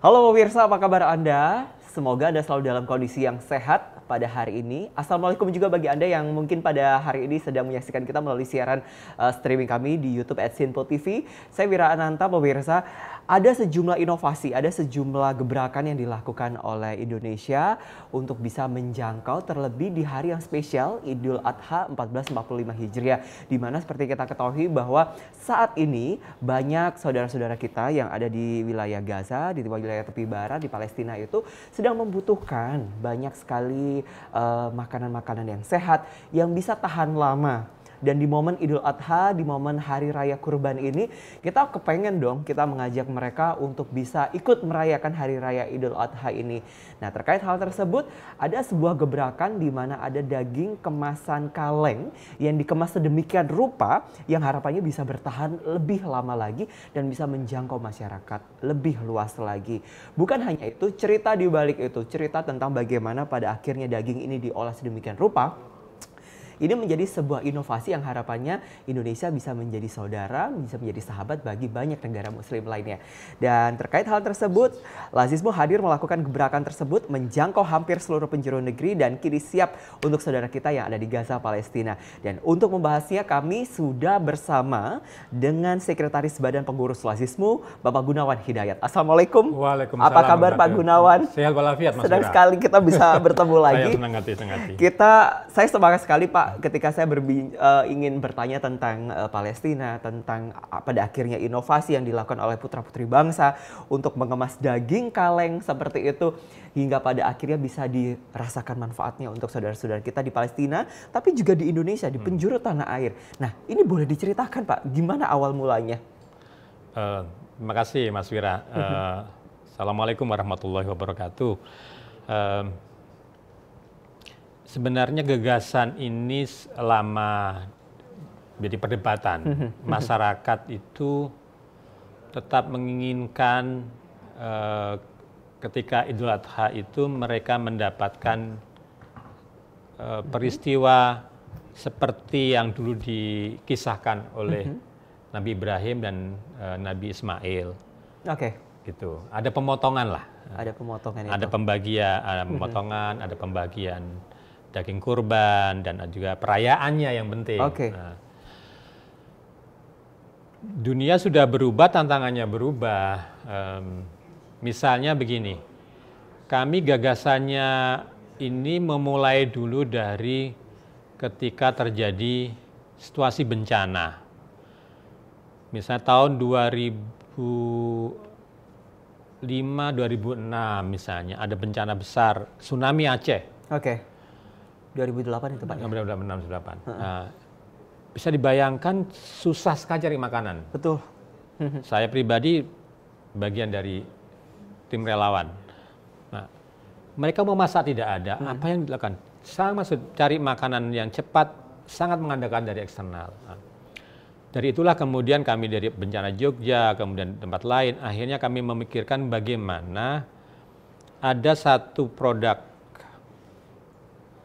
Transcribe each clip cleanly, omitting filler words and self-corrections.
Halo pemirsa, apa kabar Anda? Semoga Anda selalu dalam kondisi yang sehat pada hari ini. Assalamualaikum juga bagi Anda yang mungkin pada hari ini sedang menyaksikan kita melalui siaran streaming kami di YouTube @sinpo.tv. Saya Wira Ananta, pemirsa. Ada sejumlah inovasi, ada sejumlah gebrakan yang dilakukan oleh Indonesia untuk bisa menjangkau terlebih di hari yang spesial Idul Adha 1445 Hijriah. Di mana seperti kita ketahui bahwa saat ini banyak saudara-saudara kita yang ada di wilayah Gaza, di wilayah tepi barat, di Palestina itu sedang membutuhkan banyak sekali makanan-makanan yang sehat yang bisa tahan lama. Dan di momen Idul Adha, di momen Hari Raya Kurban ini, kita kepengen dong kita mengajak mereka untuk bisa ikut merayakan Hari Raya Idul Adha ini. Nah, terkait hal tersebut, ada sebuah gebrakan di mana ada daging kemasan kaleng yang dikemas sedemikian rupa yang harapannya bisa bertahan lebih lama lagi dan bisa menjangkau masyarakat lebih luas lagi. Bukan hanya itu, cerita di balik itu, cerita tentang bagaimana pada akhirnya daging ini diolah sedemikian rupa. Ini menjadi sebuah inovasi yang harapannya Indonesia bisa menjadi saudara, bisa menjadi sahabat bagi banyak negara muslim lainnya. Dan terkait hal tersebut, Lazismo hadir melakukan gebrakan tersebut menjangkau hampir seluruh penjuru negeri dan kini siap untuk saudara kita yang ada di Gaza, Palestina. Dan untuk membahasnya kami sudah bersama dengan Sekretaris Badan Pengurus Lazismo, Bapak Gunawan Hidayat. Assalamualaikum. Waalaikumsalam. Apa kabar Pak Gunawan? Sehat walafiat Mas. Senang sekali kita bisa bertemu lagi. Saya senang hati. Saya semangat sekali Pak ketika saya ingin bertanya tentang Palestina, tentang pada akhirnya inovasi yang dilakukan oleh putra-putri bangsa untuk mengemas daging kaleng seperti itu hingga pada akhirnya bisa dirasakan manfaatnya untuk saudara-saudara kita di Palestina, tapi juga di Indonesia, di penjuru tanah air. Nah, ini boleh diceritakan Pak, gimana awal mulanya? Terima kasih Mas Wira. Assalamualaikum warahmatullahi wabarakatuh. Sebenarnya gagasan ini lama jadi perdebatan. Masyarakat itu tetap menginginkan ketika Idul Adha itu mereka mendapatkan peristiwa seperti yang dulu dikisahkan oleh Nabi Ibrahim dan Nabi Ismail. Oke. Gitu. Ada pemotongan lah. Ada pemotongan itu. Ada pembagian, ada pemotongan, ada pembagian daging kurban dan juga perayaannya yang penting. Oke. Nah, dunia sudah berubah, tantangannya berubah. Misalnya begini, kami gagasannya ini memulai dulu dari ketika terjadi situasi bencana. Misalnya tahun 2005-2006 misalnya ada bencana besar, tsunami Aceh. Oke. 2008 itu Pak. 2008. Nah, bisa dibayangkan susah sekali cari makanan. Betul. Saya pribadi bagian dari tim relawan. Nah, mereka mau masak tidak ada. Apa yang dilakukan? Sangat cari makanan yang cepat, sangat mengandalkan dari eksternal. Nah, dari itulah kemudian kami dari bencana Jogja, kemudian tempat lain, akhirnya kami memikirkan bagaimana ada satu produk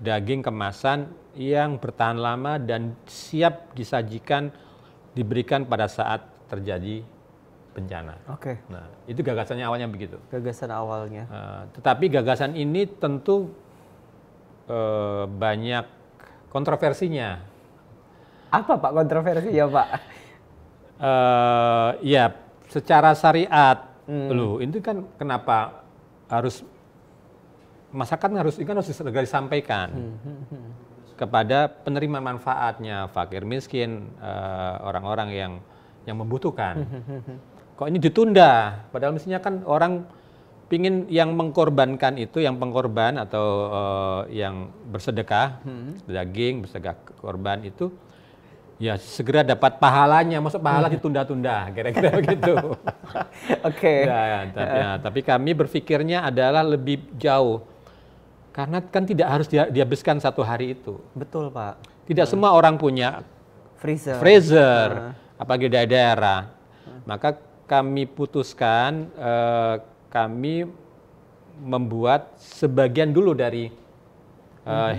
daging kemasan yang bertahan lama dan siap disajikan, diberikan pada saat terjadi bencana. Oke. Nah, itu gagasannya awalnya begitu. Gagasan awalnya. Tetapi gagasan ini tentu banyak kontroversinya. Apa Pak kontroversinya Pak? Ya, secara syariat, loh, itu kan kenapa harus masyarakat harus segera disampaikan kepada penerima manfaatnya, fakir miskin, orang-orang yang membutuhkan. Kok ini ditunda? Padahal mestinya kan orang pingin yang mengkorbankan itu, yang pengkorban atau yang bersedekah, daging, bersedekah korban itu, ya segera dapat pahalanya. Maksud pahala ditunda-tunda, kira-kira begitu. Oke. Tapi kami berpikirnya adalah lebih jauh. Karena kan tidak harus dihabiskan satu hari itu. Betul Pak. Tidak semua orang punya freezer apalagi di daerah. Maka kami putuskan, kami membuat sebagian dulu dari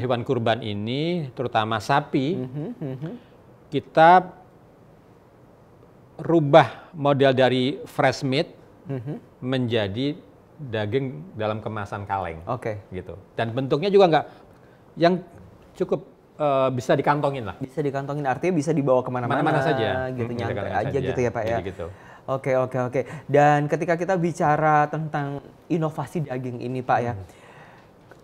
hewan kurban ini, terutama sapi, kita rubah model dari fresh meat menjadi daging dalam kemasan kaleng. Oke. Gitu. Dan bentuknya juga nggak yang cukup bisa dikantongin lah. Bisa dikantongin, artinya bisa dibawa kemana-mana. Mana-mana saja. Gitu, nyantai Bisa aja saja. gitu ya Pak ya. Jadi gitu. Oke. Dan ketika kita bicara tentang inovasi daging ini Pak ya,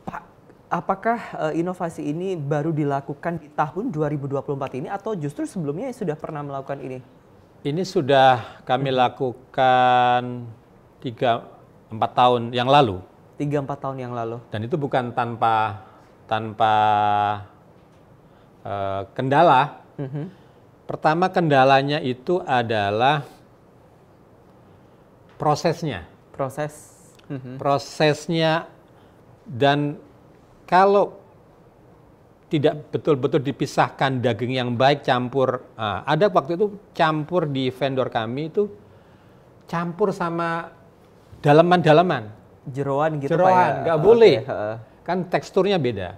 Pak, apakah inovasi ini baru dilakukan di tahun 2024 ini atau justru sebelumnya sudah pernah melakukan ini? Ini sudah kami lakukan 3-4 tahun yang lalu. 3-4 tahun yang lalu. Dan itu bukan tanpa kendala. Pertama kendalanya itu adalah prosesnya. Prosesnya, dan kalau tidak betul-betul dipisahkan daging yang baik campur. Ada waktu itu campur di vendor kami itu campur sama dalaman-dalaman. Jeroan gitu Pak ya? Jeroan, nggak boleh. Kan teksturnya beda.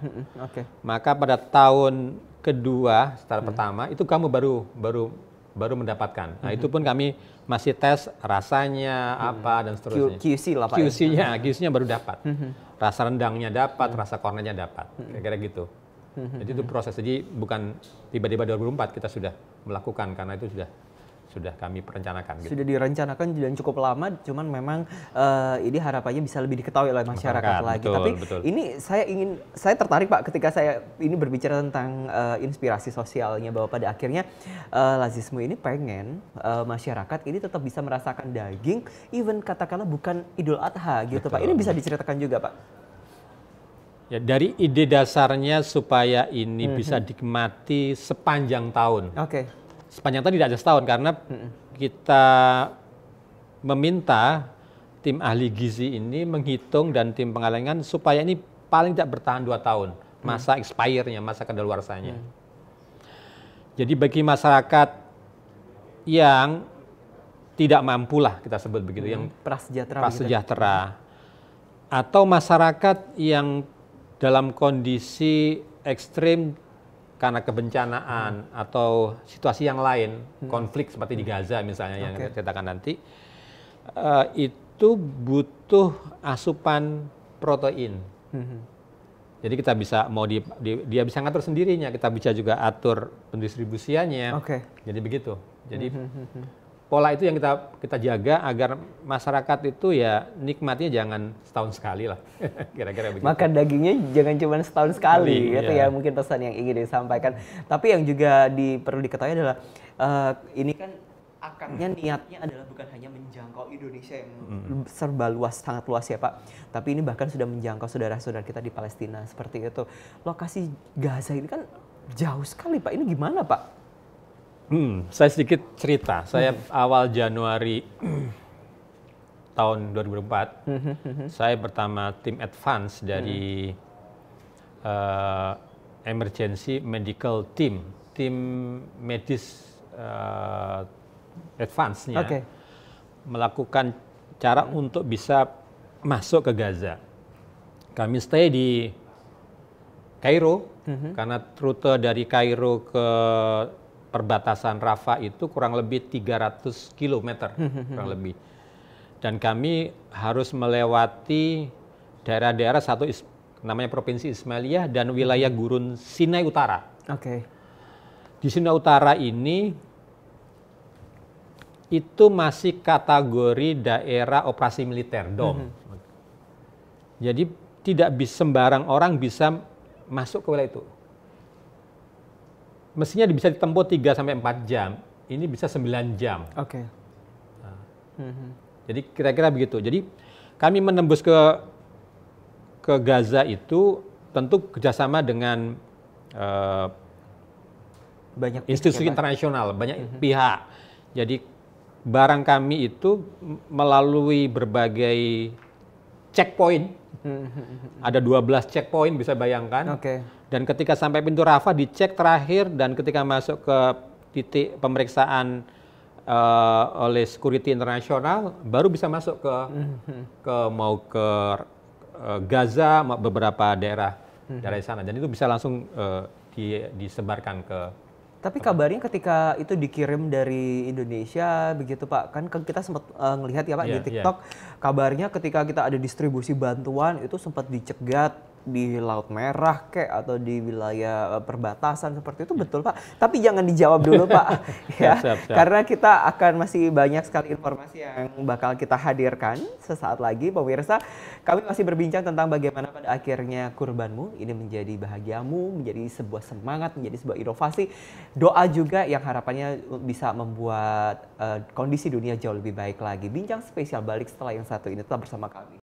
Maka pada tahun kedua setelah pertama itu kamu baru mendapatkan. Nah itu pun kami masih tes rasanya apa dan seterusnya. QC lah Pak. QC-nya baru dapat. Rasa rendangnya dapat, rasa kornetnya dapat. Kira-kira gitu. Jadi itu proses. Jadi bukan tiba-tiba 2004 kita sudah melakukan, karena itu sudah kami perencanakan. Gitu. Sudah direncanakan dan cukup lama, cuman memang ini harapannya bisa lebih diketahui oleh masyarakat lagi. Betul, Tapi betul. ini saya tertarik Pak ketika saya ini berbicara tentang inspirasi sosialnya, bahwa pada akhirnya Lazismo ini pengen masyarakat ini tetap bisa merasakan daging, even katakanlah bukan Idul Adha gitu. Betul. Pak. Ini bisa diceritakan juga Pak? Ya, dari ide dasarnya supaya ini bisa dinikmati sepanjang tahun. Oke. Sepanjang tahun tidak ada setahun, karena kita meminta tim ahli gizi ini menghitung dan tim pengalengan supaya ini paling tidak bertahan 2 tahun masa expire-nya, masa kadaluarsanya. Jadi bagi masyarakat yang tidak mampu lah kita sebut begitu, yang prasejahtera, atau masyarakat yang dalam kondisi ekstrim karena kebencanaan atau situasi yang lain, konflik seperti di Gaza misalnya yang kita ceritakan nanti, itu butuh asupan protein. Jadi kita bisa dia bisa ngatur sendirinya, kita bisa juga atur pendistribusiannya. Jadi begitu. Jadi pola itu yang kita jaga agar masyarakat itu ya nikmatnya jangan setahun sekali lah, kira-kira begitu. Makan dagingnya jangan cuma setahun sekali, gitu ya mungkin pesan yang ingin disampaikan. Tapi yang juga perlu diketahui adalah ini kan akarnya niatnya adalah bukan hanya menjangkau Indonesia yang serba luas, sangat luas ya Pak, tapi ini bahkan sudah menjangkau saudara-saudara kita di Palestina seperti itu. Lokasi Gaza ini kan jauh sekali Pak, ini gimana Pak? Saya sedikit cerita. Saya awal Januari tahun 2004, saya pertama tim advance dari emergency medical team medis advance-nya, melakukan cara untuk bisa masuk ke Gaza. Kami stay di Kairo, karena rute dari Kairo ke perbatasan Rafah itu kurang lebih 300 km, kurang lebih. Dan kami harus melewati daerah-daerah namanya Provinsi Ismailiyah dan wilayah Gurun Sinai Utara. Di Sinai Utara ini itu masih kategori daerah operasi militer, DOM. Jadi tidak sembarang orang bisa masuk ke wilayah itu. Mestinya bisa ditempuh 3-4 jam, ini bisa 9 jam. Jadi kira-kira begitu. Jadi kami menembus ke Gaza itu tentu kerjasama dengan banyak institusi internasional, banyak pihak. Jadi barang kami itu melalui berbagai checkpoint, ada 12 checkpoint bisa bayangkan. Dan ketika sampai pintu Rafah dicek terakhir, dan ketika masuk ke titik pemeriksaan oleh security internasional baru bisa masuk mau ke Gaza, beberapa daerah di sana. Dan itu bisa langsung disebarkan ke Tapi kabarnya ketika itu dikirim dari Indonesia begitu Pak, kan kita sempat ngelihat ya Pak di TikTok, kabarnya ketika kita ada distribusi bantuan itu sempat dicegat di Laut Merah atau di wilayah perbatasan seperti itu, betul Pak? Tapi jangan dijawab dulu Pak, ya, siap. Karena kita akan masih banyak sekali informasi yang bakal kita hadirkan sesaat lagi, pemirsa. Kami masih berbincang tentang bagaimana pada akhirnya kurbanmu ini menjadi bahagiamu, menjadi sebuah semangat, menjadi sebuah inovasi. Doa juga yang harapannya bisa membuat kondisi dunia jauh lebih baik lagi. Bincang spesial balik setelah yang satu ini, tetap bersama kami.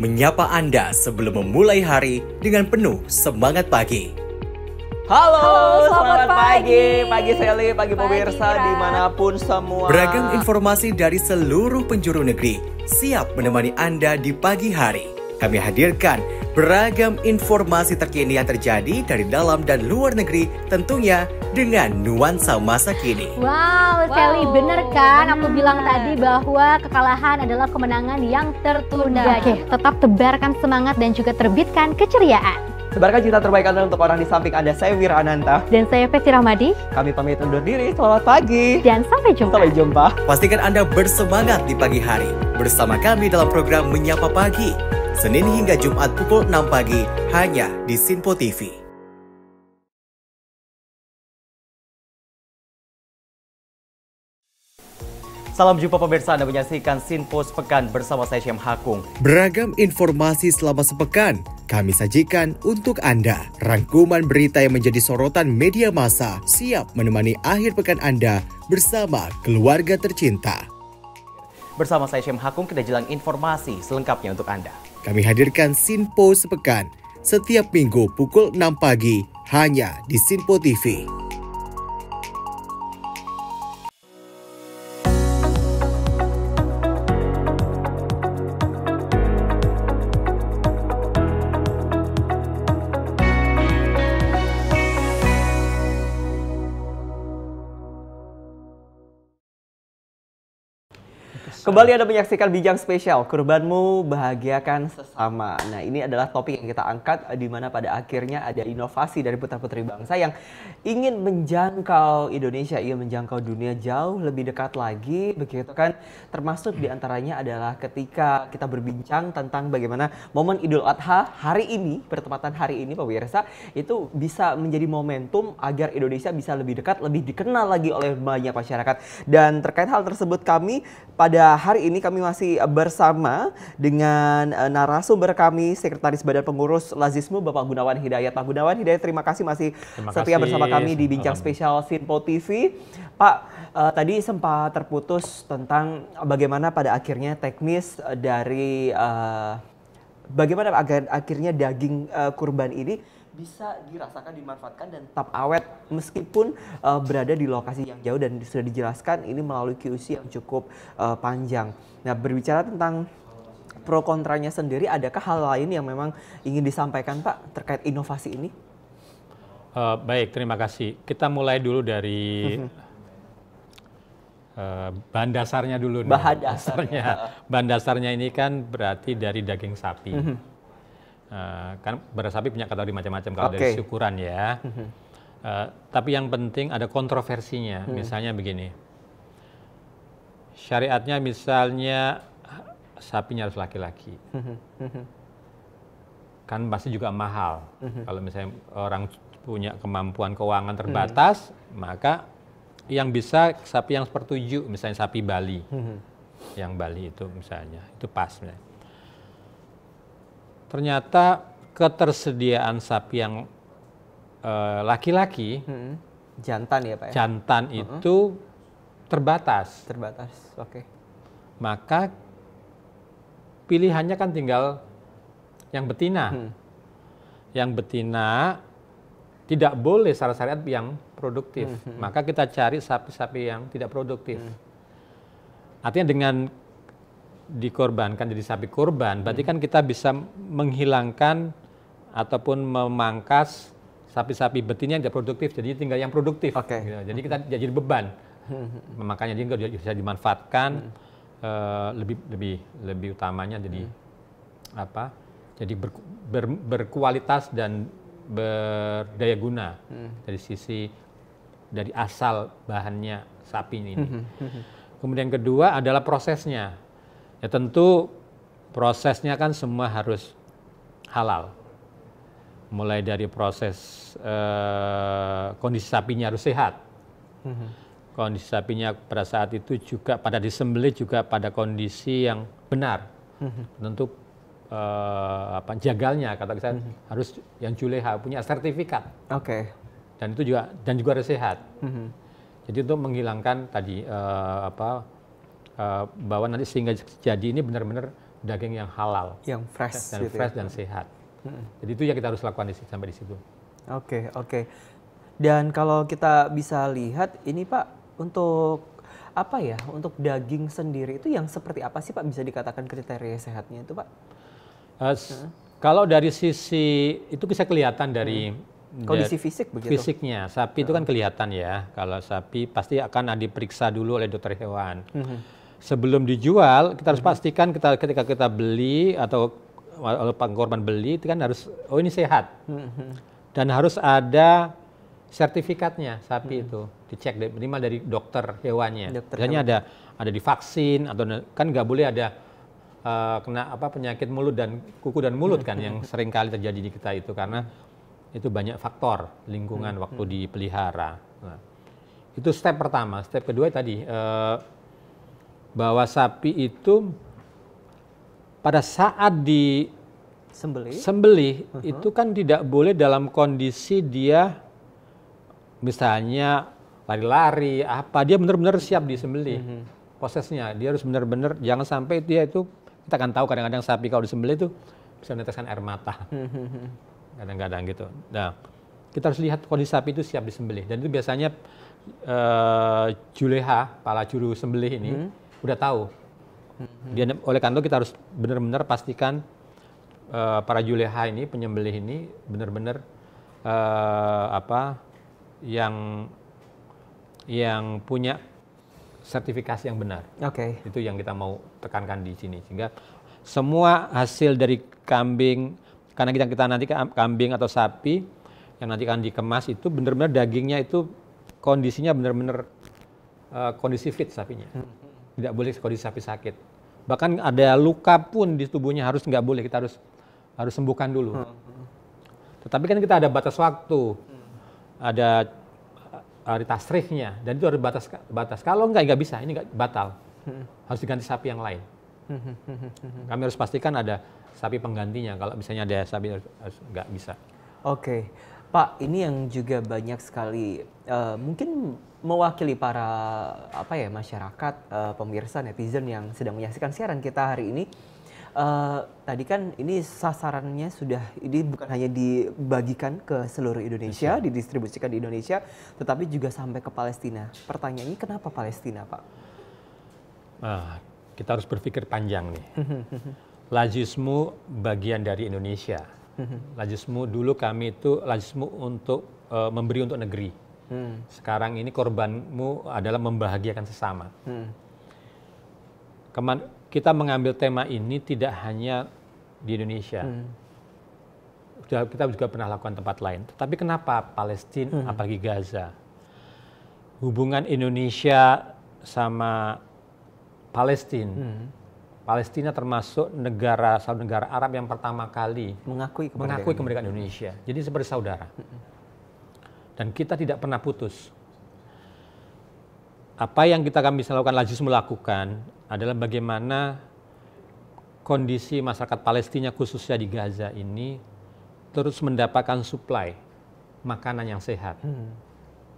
Menyapa Anda sebelum memulai hari dengan penuh semangat pagi. Halo, selamat pagi. Pagi Sally, pagi pemirsa dimanapun semua. Beragam informasi dari seluruh penjuru negeri siap menemani Anda di pagi hari. Kami hadirkan beragam informasi terkini yang terjadi dari dalam dan luar negeri, tentunya dengan nuansa masa kini. Wow, Sally, bener kan? Aku bilang tadi bahwa kekalahan adalah kemenangan yang tertunda. Oke, tetap tebarkan semangat dan juga terbitkan keceriaan. Sebarkan cerita terbaik Anda untuk orang di samping Anda. Saya Wira Ananta. Dan saya Festi Rahmadi. Kami pamit undur diri. Selamat pagi. Dan sampai jumpa. Sampai jumpa. Pastikan Anda bersemangat di pagi hari bersama kami dalam program Menyapa Pagi. Senin hingga Jumat pukul 6 pagi hanya di Sinpo TV. Salam jumpa pemirsa, Anda menyaksikan Sinpo Sepekan bersama saya Syam Hakung. Beragam informasi selama sepekan kami sajikan untuk Anda. Rangkuman berita yang menjadi sorotan media massa siap menemani akhir pekan Anda bersama keluarga tercinta. Bersama saya Syam Hakung, kita jelang informasi selengkapnya untuk Anda. Kami hadirkan Sinpo Sepekan setiap minggu pukul 6 pagi hanya di Sinpo TV. Kembali Anda menyaksikan Bincang Spesial, kurbanmu bahagiakan sesama. Nah, ini adalah topik yang kita angkat di mana pada akhirnya ada inovasi dari putra-putri bangsa yang ingin menjangkau Indonesia, ingin menjangkau dunia jauh lebih dekat lagi, begitu kan? Termasuk diantaranya adalah ketika kita berbincang tentang bagaimana momen Idul Adha hari ini, bertepatan hari ini pemirsa, itu bisa menjadi momentum agar Indonesia bisa lebih dekat, lebih dikenal lagi oleh banyak masyarakat. Dan terkait hal tersebut pada hari ini kami masih bersama dengan narasumber kami, Sekretaris Badan Pengurus Lazisme, Bapak Gunawan Hidayat. Pak Gunawan Hidayat, terima kasih masih setia bersama kami di Bincang Spesial Sinpo TV. Pak, tadi sempat terputus tentang bagaimana pada akhirnya teknis dari bagaimana akhirnya daging kurban ini bisa dirasakan, dimanfaatkan dan tetap awet meskipun berada di lokasi yang jauh, dan sudah dijelaskan ini melalui QC yang cukup panjang. Nah, berbicara tentang pro kontranya sendiri, adakah hal lain yang memang ingin disampaikan Pak terkait inovasi ini? Baik, terima kasih. Kita mulai dulu dari bahan dasarnya dulu. Bahan dasarnya. Bahan dasarnya ini kan berarti dari daging sapi. Kan beras sapi punya kategori macam-macam kalau dari syukuran ya. Tapi yang penting ada kontroversinya. Misalnya begini, syariatnya misalnya sapinya harus laki-laki. Kan pasti juga mahal. Kalau misalnya orang punya kemampuan keuangan terbatas, maka yang bisa sapi yang sepertujuh, misalnya sapi Bali. Yang Bali itu misalnya, itu pas. Ternyata ketersediaan sapi yang laki-laki, jantan ya Pak ya? Jantan itu terbatas. Terbatas, oke. Maka pilihannya kan tinggal yang betina. Yang betina tidak boleh secara syariat yang produktif. Maka kita cari sapi-sapi yang tidak produktif. Artinya dengan dikorbankan jadi sapi kurban, berarti kan kita bisa menghilangkan ataupun memangkas sapi-sapi betina yang tidak produktif, jadi tinggal yang produktif. Oke. Gitu. Jadi kita jadi beban. Makanya dia bisa dimanfaatkan lebih utamanya jadi apa? Jadi berkualitas dan berdaya guna dari asal bahannya sapi ini. Kemudian kedua adalah prosesnya. Ya tentu prosesnya kan semua harus halal. Mulai dari proses kondisi sapinya harus sehat. Kondisi sapinya pada saat itu juga pada disembelih juga pada kondisi yang benar. Tentu jagalnya kata saya harus yang juleha punya sertifikat. Oke. Dan itu juga harus sehat. Jadi untuk menghilangkan tadi bahwa nanti sehingga jadi ini benar-benar daging yang halal, Yang fresh dan gitu fresh ya. dan sehat. Jadi itu yang kita harus lakukan sampai di situ. Oke. Dan kalau kita bisa lihat ini Pak, untuk apa ya, untuk daging sendiri itu yang seperti apa sih Pak, bisa dikatakan kriteria sehatnya itu Pak? Kalau dari sisi itu bisa kelihatan dari Kondisi fisik begitu? Fisiknya, sapi itu kan kelihatan ya. Kalau sapi pasti akan diperiksa dulu oleh dokter hewan. Sebelum dijual, kita harus pastikan ketika kita beli atau korban beli itu kan harus ini sehat. Dan harus ada sertifikatnya sapi itu dicek minimal dari dokter hewannya. Misalnya ada divaksin atau kan nggak boleh ada kena penyakit mulut dan kuku dan mulut kan yang sering kali terjadi di kita itu karena itu banyak faktor lingkungan waktu dipelihara. Nah, itu step pertama. Step kedua tadi bahwa sapi itu pada saat disembelih itu kan tidak boleh dalam kondisi dia misalnya lari-lari dia benar-benar siap disembelih. Prosesnya dia harus benar-benar jangan sampai dia itu kita kan tahu kadang-kadang sapi kalau disembelih itu bisa meneteskan air mata. Kadang-kadang gitu. Nah, kita harus lihat kondisi sapi itu siap disembelih dan itu biasanya juleha, kepala juru sembelih ini udah tahu. Oleh karena itu kita harus benar-benar pastikan para juleha ini, penyembelih ini benar-benar yang punya sertifikasi yang benar. Oke. Itu yang kita mau tekankan di sini sehingga semua hasil dari kambing karena kita nanti kambing atau sapi yang nanti akan dikemas itu benar-benar dagingnya itu kondisinya benar-benar kondisi fit sapinya. Tidak boleh kondisi sapi sakit. Bahkan ada luka pun di tubuhnya nggak boleh, kita harus sembuhkan dulu. Tetapi kan kita ada batas waktu, ada hari tasrihnya, dan itu harus batas. Kalau nggak bisa, ini nggak batal, harus diganti sapi yang lain. Kami harus pastikan ada sapi penggantinya. Kalau misalnya ada sapi harus nggak bisa. Oke, Pak, ini yang juga banyak sekali mungkin mewakili para masyarakat, pemirsa, netizen yang sedang menyaksikan siaran kita hari ini. Tadi kan ini sasarannya ini bukan hanya dibagikan ke seluruh Indonesia, didistribusikan di Indonesia, tetapi juga sampai ke Palestina. Pertanyaannya kenapa Palestina, Pak? Kita harus berpikir panjang nih. Lajismu bagian dari Indonesia. Lajismu dulu kami itu lajismu untuk memberi untuk negeri. Sekarang ini korbanmu adalah membahagiakan sesama. Kita mengambil tema ini tidak hanya di Indonesia. Kita juga pernah lakukan tempat lain. Tetapi kenapa Palestina, apalagi Gaza? Hubungan Indonesia sama Palestina. Palestina termasuk satu negara Arab yang pertama kali mengakui kemerdekaan Indonesia. Jadi seperti saudara. Dan kita tidak pernah putus. Apa yang kami bisa lakukan, Lajis melakukan adalah bagaimana kondisi masyarakat Palestina khususnya di Gaza ini terus mendapatkan suplai makanan yang sehat.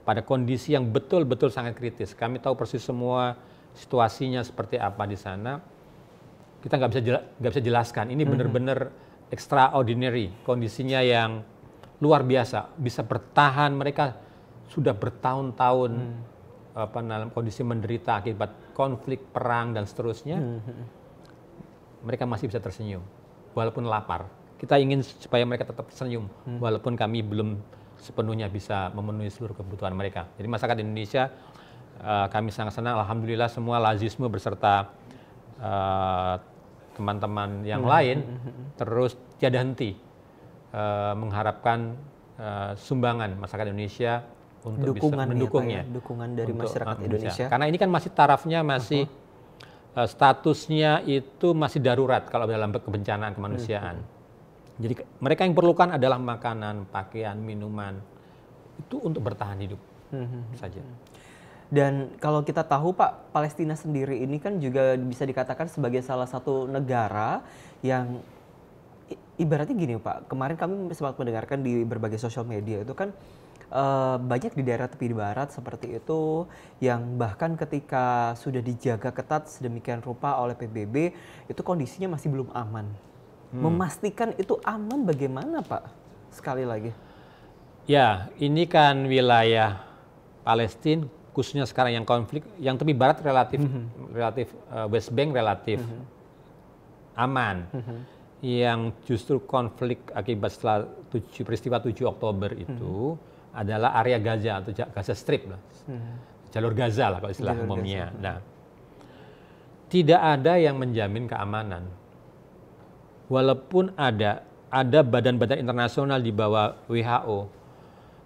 Pada kondisi yang betul-betul sangat kritis. Kami tahu persis semua situasinya seperti apa di sana. Kita nggak bisa jelaskan. Ini benar-benar extraordinary, kondisinya yang luar biasa, bisa bertahan. Mereka sudah bertahun-tahun dalam kondisi menderita akibat konflik, perang dan seterusnya. Mereka masih bisa tersenyum, walaupun lapar. kita ingin supaya mereka tetap senyum, walaupun kami belum sepenuhnya bisa memenuhi seluruh kebutuhan mereka. Jadi masyarakat Indonesia, kami sangat senang, alhamdulillah semua lazisme beserta teman-teman yang lain terus tiada henti mengharapkan sumbangan masyarakat Indonesia untuk Dukungan bisa mendukungnya. ya, Pak, ya? Dukungan dari untuk masyarakat Indonesia. Karena ini kan masih tarafnya masih statusnya itu masih darurat kalau dalam kebencanaan kemanusiaan. Jadi mereka yang perlukan adalah makanan, pakaian, minuman itu untuk bertahan hidup saja. Dan kalau kita tahu Pak, Palestina sendiri ini kan juga bisa dikatakan sebagai salah satu negara yang ibaratnya gini Pak, kemarin kami sempat mendengarkan di berbagai sosial media itu kan banyak di daerah tepi barat seperti itu yang bahkan ketika sudah dijaga ketat sedemikian rupa oleh PBB itu kondisinya masih belum aman. Memastikan itu aman bagaimana Pak? Sekali lagi. Ya, ini kan wilayah Palestina, khususnya sekarang yang konflik, yang tepi barat relatif West Bank relatif aman. Yang justru konflik akibat setelah peristiwa 7 Oktober itu adalah area Gaza atau Gaza Strip, jalur Gaza lah kalau istilah umumnya. Nah, tidak ada yang menjamin keamanan. Walaupun ada badan-badan internasional di bawah WHO,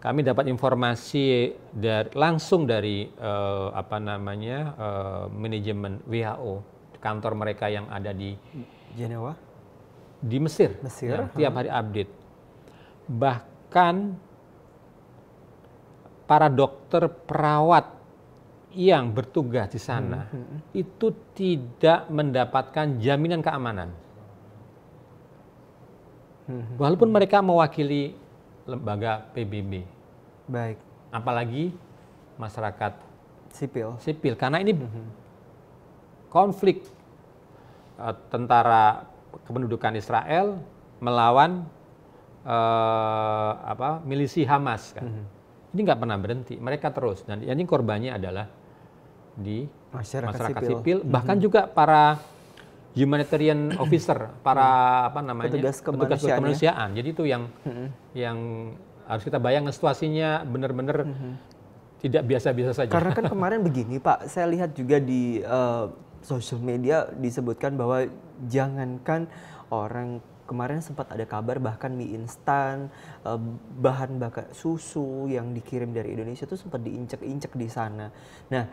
kami dapat informasi langsung dari manajemen WHO, kantor mereka yang ada di Jenewa, di Mesir. Ya, tiap hari update. Bahkan para dokter perawat yang bertugas di sana itu tidak mendapatkan jaminan keamanan. Walaupun mereka mewakili lembaga PBB. Baik. Apalagi masyarakat sipil. Karena ini konflik tentara kependudukan Israel melawan milisi Hamas kan. Ini nggak pernah berhenti. Mereka terus. Dan ini korbannya adalah di masyarakat sipil. Bahkan juga para humanitarian officer, para petugas kemanusiaan. Jadi itu yang harus kita bayangkan situasinya benar-benar tidak biasa-biasa saja. Karena kan kemarin begini Pak, saya lihat juga di sosial media disebutkan bahwa jangankan orang, kemarin sempat ada kabar bahkan mie instan, bahan bakar susu yang dikirim dari Indonesia itu sempat diincek-incek di sana. Nah,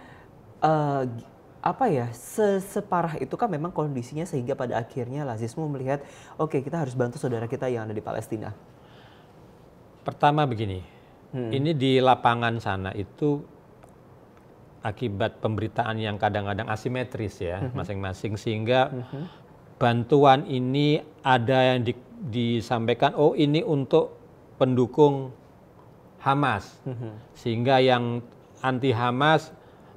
separah itu kan memang kondisinya sehingga pada akhirnya lazisme melihat, oke, kita harus bantu saudara kita yang ada di Palestina. Pertama begini, ini di lapangan sana itu akibat pemberitaan yang kadang-kadang asimetris ya masing-masing, sehingga bantuan ini ada yang disampaikan, oh ini untuk pendukung Hamas, sehingga yang anti Hamas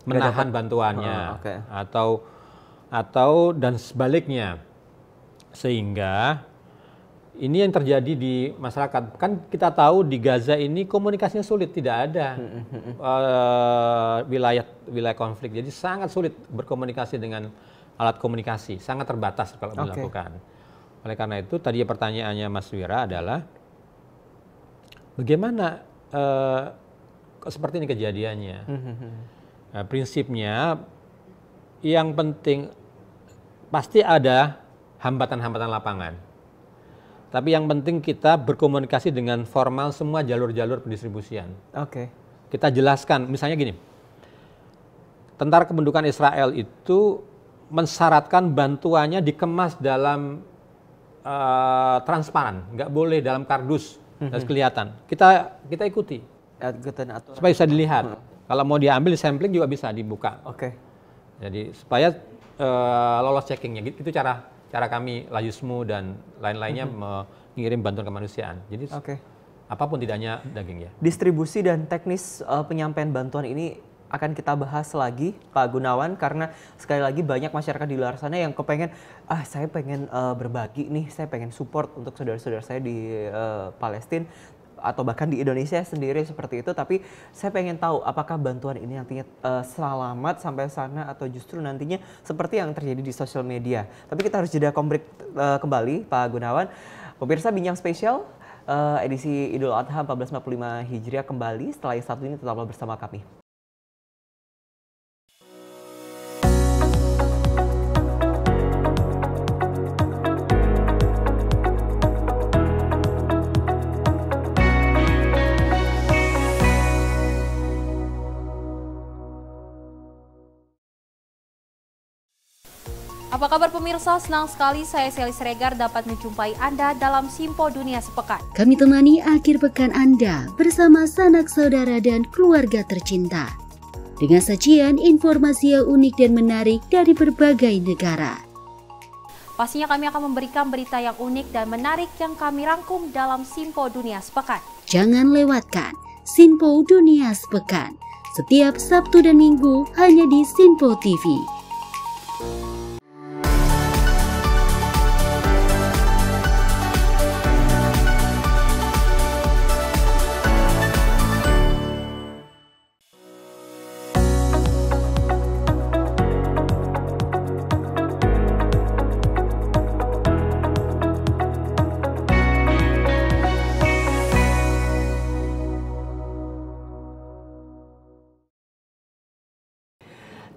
menahan bantuannya, atau dan sebaliknya, sehingga ini yang terjadi di masyarakat. Kan kita tahu di Gaza ini komunikasinya sulit, tidak ada wilayah konflik, jadi sangat sulit berkomunikasi dengan alat komunikasi, sangat terbatas kalau dilakukan. Oleh karena itu tadi pertanyaannya Mas Wira adalah bagaimana seperti ini kejadiannya. Prinsipnya yang penting pasti ada hambatan-hambatan lapangan. Tapi yang penting kita berkomunikasi dengan formal semua jalur-jalur pendistribusian. Kita jelaskan, misalnya gini, tentara kependudukan Israel itu mensyaratkan bantuannya dikemas dalam transparan, nggak boleh dalam kardus, harus kelihatan. Kita ikuti, supaya bisa dilihat. Kalau mau diambil sampling juga bisa dibuka. Jadi supaya lolos checkingnya, itu cara kami Lazismu dan lain-lainnya mengirim bantuan kemanusiaan. Jadi apapun tidak hanya daging ya. Distribusi dan teknis penyampaian bantuan ini akan kita bahas lagi Pak Gunawan, karena sekali lagi banyak masyarakat di luar sana yang kepengen, saya pengen berbagi nih, saya pengen support untuk saudara-saudara saya di Palestina atau bahkan di Indonesia sendiri seperti itu, tapi saya pengen tahu apakah bantuan ini nantinya selamat sampai sana atau justru nantinya seperti yang terjadi di sosial media. Tapi kita harus jeda kembali Pak Gunawan. Pemirsa Bincang Spesial edisi Idul Adha 1445 Hijriah kembali setelah yang satu ini, tetaplah bersama kami. Apa kabar pemirsa? Senang sekali saya Sally Siregar dapat menjumpai Anda dalam Simpo Dunia Sepekan. Kami temani akhir pekan Anda bersama sanak saudara dan keluarga tercinta. Dengan sajian informasi yang unik dan menarik dari berbagai negara. Pastinya kami akan memberikan berita yang unik dan menarik yang kami rangkum dalam Simpo Dunia Sepekan. Jangan lewatkan Simpo Dunia Sepekan setiap Sabtu dan Minggu hanya di Simpo TV.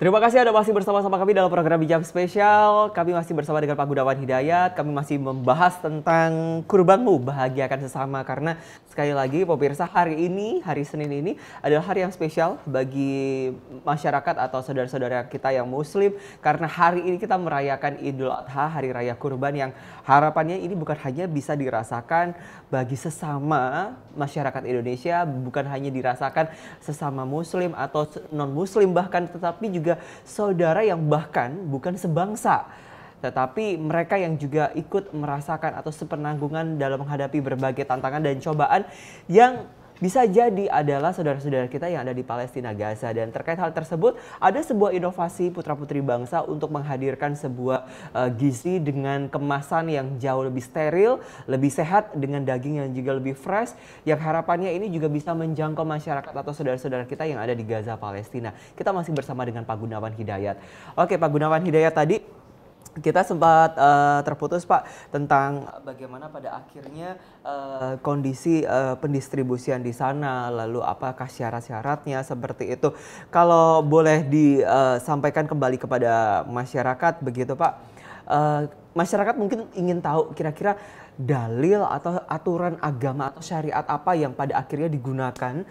Terima kasih Anda masih bersama-sama kami dalam program Bincang Spesial. Kami masih bersama dengan Pak Gunawan Hidayat. Kami masih membahas tentang kurbanmu, bahagiakan sesama. Karena sekali lagi pemirsa, hari ini, hari Senin ini adalah hari yang spesial bagi masyarakat atau saudara-saudara kita yang Muslim. Karena hari ini kita merayakan Idul Adha, Hari Raya Kurban, yang harapannya ini bukan hanya bisa dirasakan bagi sesama masyarakat Indonesia, bukan hanya dirasakan sesama Muslim atau non-Muslim bahkan, tetapi juga saudara yang bahkan bukan sebangsa, tetapi mereka yang juga ikut merasakan atau sepenanggungan dalam menghadapi berbagai tantangan dan cobaan yang bisa jadi adalah saudara-saudara kita yang ada di Palestina, Gaza. Dan terkait hal tersebut, ada sebuah inovasi putra-putri bangsa untuk menghadirkan sebuah gizi dengan kemasan yang jauh lebih steril, lebih sehat, dengan daging yang juga lebih fresh, yang harapannya ini juga bisa menjangkau masyarakat atau saudara-saudara kita yang ada di Gaza, Palestina. Kita masih bersama dengan Pak Gunawan Hidayat. Oke, Pak Gunawan Hidayat, tadi kita sempat terputus Pak tentang bagaimana pada akhirnya kondisi pendistribusian di sana, lalu apakah syarat-syaratnya seperti itu. Kalau boleh disampaikan kembali kepada masyarakat begitu Pak. Masyarakat mungkin ingin tahu kira-kira dalil atau aturan agama atau syariat apa yang pada akhirnya digunakan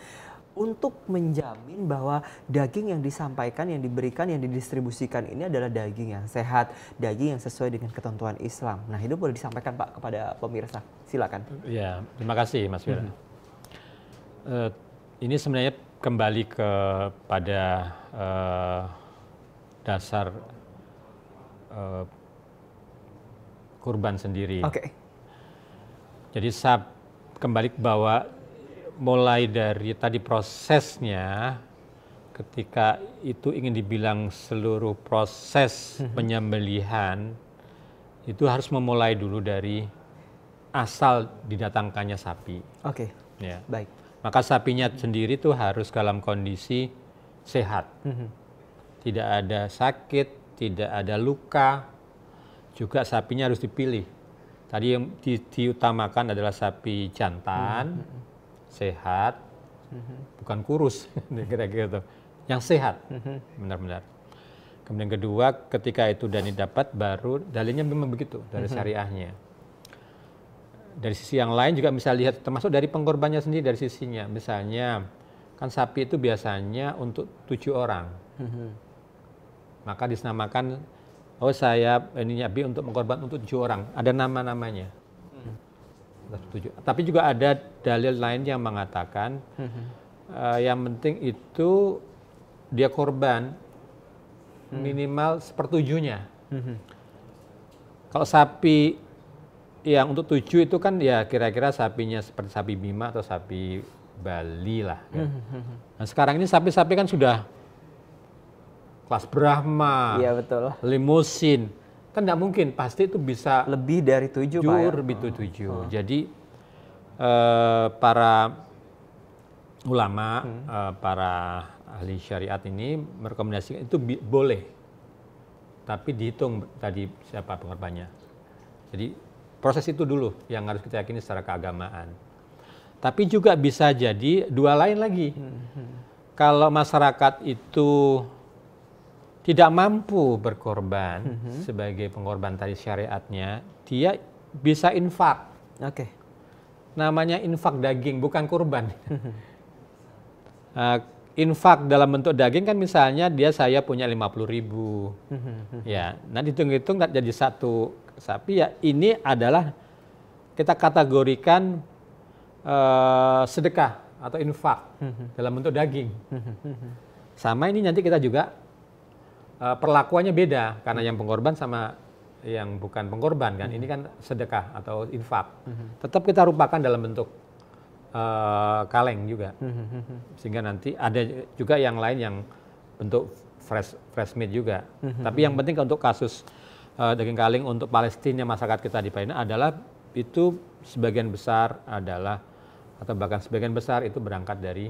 untuk menjamin bahwa daging yang disampaikan, yang diberikan, yang didistribusikan ini adalah daging yang sehat, daging yang sesuai dengan ketentuan Islam. Nah, itu boleh disampaikan Pak kepada pemirsa. Silakan. Ya, terima kasih Mas Wira. Ini sebenarnya kembali kepada dasar kurban sendiri. Oke. Jadi kembali ke bahwa mulai dari tadi prosesnya, ketika itu ingin dibilang seluruh proses penyembelihan, itu harus memulai dulu dari asal didatangkannya sapi. Oke, Ya. baik. Maka sapinya sendiri itu harus dalam kondisi sehat. Tidak ada sakit, tidak ada luka, juga sapinya harus dipilih. Tadi yang diutamakan adalah sapi jantan, sehat, bukan kurus, kira-kira gitu. Yang sehat, benar-benar. Kemudian kedua, ketika itu dan didapat, baru dalilnya memang begitu dari syariahnya. Dari sisi yang lain juga bisa lihat, termasuk dari pengkorbannya sendiri, dari sisinya. Misalnya, kan sapi itu biasanya untuk 7 orang. Maka disenamakan, oh saya ini nyabi untuk mengkorban untuk 7 orang. Ada nama-namanya. Tapi juga ada dalil lain yang mengatakan yang penting itu dia korban minimal 1/7-nya. Kalau sapi yang untuk 7 itu kan ya kira-kira sapinya seperti sapi Bima atau sapi Bali lah. Kan. Nah sekarang ini sapi-sapi kan sudah kelas Brahma, Iya betul. limusin. Kan nggak mungkin, pasti itu bisa Lebih dari 7 Pak ya? lebih dari 7. Jadi para ulama, para ahli syariat ini merekomendasikan itu boleh, tapi dihitung tadi siapa pengorbannya. Jadi proses itu dulu yang harus kita yakini secara keagamaan. Tapi juga bisa jadi dua lain lagi. Kalau masyarakat itu tidak mampu berkorban sebagai pengorban tadi syariatnya, dia bisa infak. Oke. Namanya infak daging, bukan kurban. Infak dalam bentuk daging kan misalnya saya punya 50.000. Ya, nah dihitung-hitung jadi satu sapi ya, ini adalah kita kategorikan sedekah atau infak dalam bentuk daging. Sama ini nanti kita juga perlakuannya beda karena yang pengorban sama yang bukan pengorban kan. Ini kan sedekah atau infak. Tetap kita rupakan dalam bentuk kaleng juga. Sehingga nanti ada juga yang lain yang bentuk fresh meat juga. Tapi yang penting untuk kasus daging kaleng untuk Palestina masyarakat kita di Palestina adalah itu sebagian besar adalah atau bahkan sebagian besar itu berangkat dari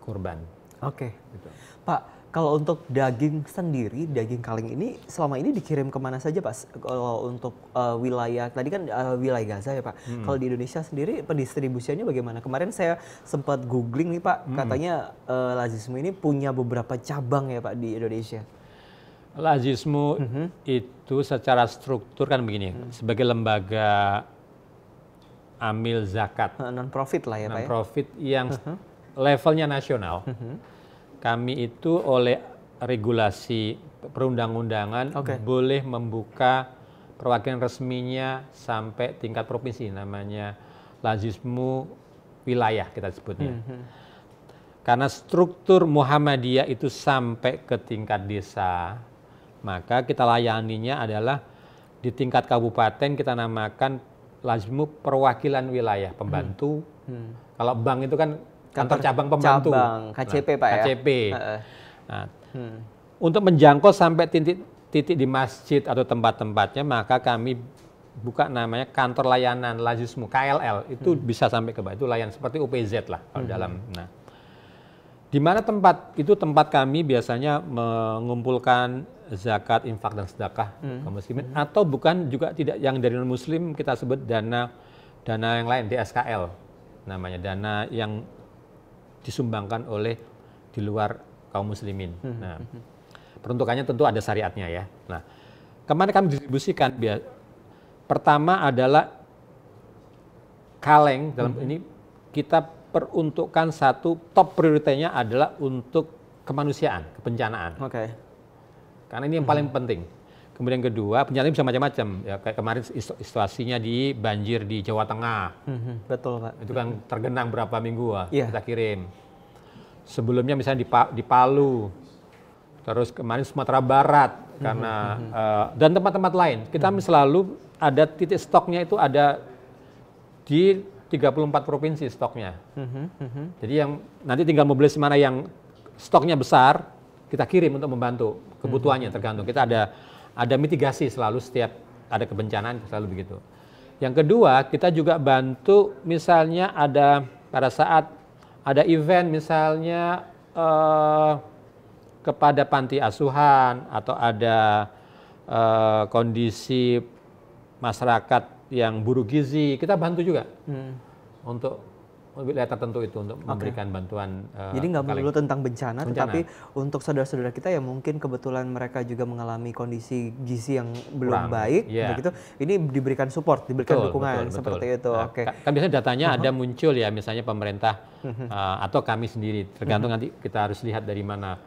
kurban. Oke. Gitu. Pak, kalau untuk daging sendiri, daging kaleng ini selama ini dikirim kemana saja Pak? Kalau untuk wilayah, tadi kan wilayah Gaza ya Pak. Kalau di Indonesia sendiri pendistribusiannya bagaimana? Kemarin saya sempat googling nih Pak, katanya Lazismu ini punya beberapa cabang ya Pak di Indonesia. Lazismu itu secara struktur kan begini, sebagai lembaga amil zakat non-profit lah ya Pak. Non-profit yang levelnya nasional. Kami itu oleh regulasi perundang-undangan boleh membuka perwakilan resminya sampai tingkat provinsi, namanya Lazismu wilayah kita sebutnya. Karena struktur Muhammadiyah itu sampai ke tingkat desa, maka kita layaninya adalah di tingkat kabupaten kita namakan Lazismu perwakilan wilayah pembantu. Kalau bank itu kan kantor cabang pembantu. Cabang, KCP Pak ya? KCP. Nah, untuk menjangkau sampai titik di masjid atau tempat-tempatnya, maka kami buka namanya kantor layanan Lazismu, KLL. Itu bisa sampai ke bawah, itu layan seperti UPZ lah kalau dalam. Nah, di mana tempat itu tempat kami biasanya mengumpulkan zakat, infak dan sedekah kaum muslimin, atau bukan juga tidak yang dari non muslim kita sebut dana yang lain, DSKL namanya, dana yang disumbangkan oleh di luar kaum muslimin. Nah, peruntukannya tentu ada syariatnya ya. Nah, kemana kami distribusikan? Pertama adalah kaleng, dalam ini kita peruntukkan satu top prioritasnya adalah untuk kemanusiaan, kebencanaan. Karena ini yang paling penting. Kemudian kedua, bencana bisa macam-macam. Ya, kayak kemarin situasinya di banjir di Jawa Tengah. Betul Pak. Itu kan tergenang berapa minggu kita kirim. Sebelumnya misalnya di Palu, terus kemarin Sumatera Barat, karena dan tempat-tempat lain. Kita selalu ada titik stoknya itu ada di 34 provinsi stoknya. Jadi yang nanti tinggal mobilisasi mana yang stoknya besar, kita kirim untuk membantu kebutuhannya tergantung. Kita ada mitigasi selalu setiap ada kebencanaan selalu begitu. Yang kedua, kita juga bantu misalnya ada pada saat ada event misalnya kepada panti asuhan atau ada kondisi masyarakat yang buruk gizi, kita bantu juga untuk wilayah tertentu itu untuk memberikan bantuan. Jadi nggak melulu tentang bencana, tetapi untuk saudara-saudara kita yang mungkin kebetulan mereka juga mengalami kondisi gizi yang belum baik, begitu, ini diberikan support, diberikan dukungan seperti itu. Nah, kan biasanya datanya ada muncul ya, misalnya pemerintah atau kami sendiri, tergantung nanti kita harus lihat dari mana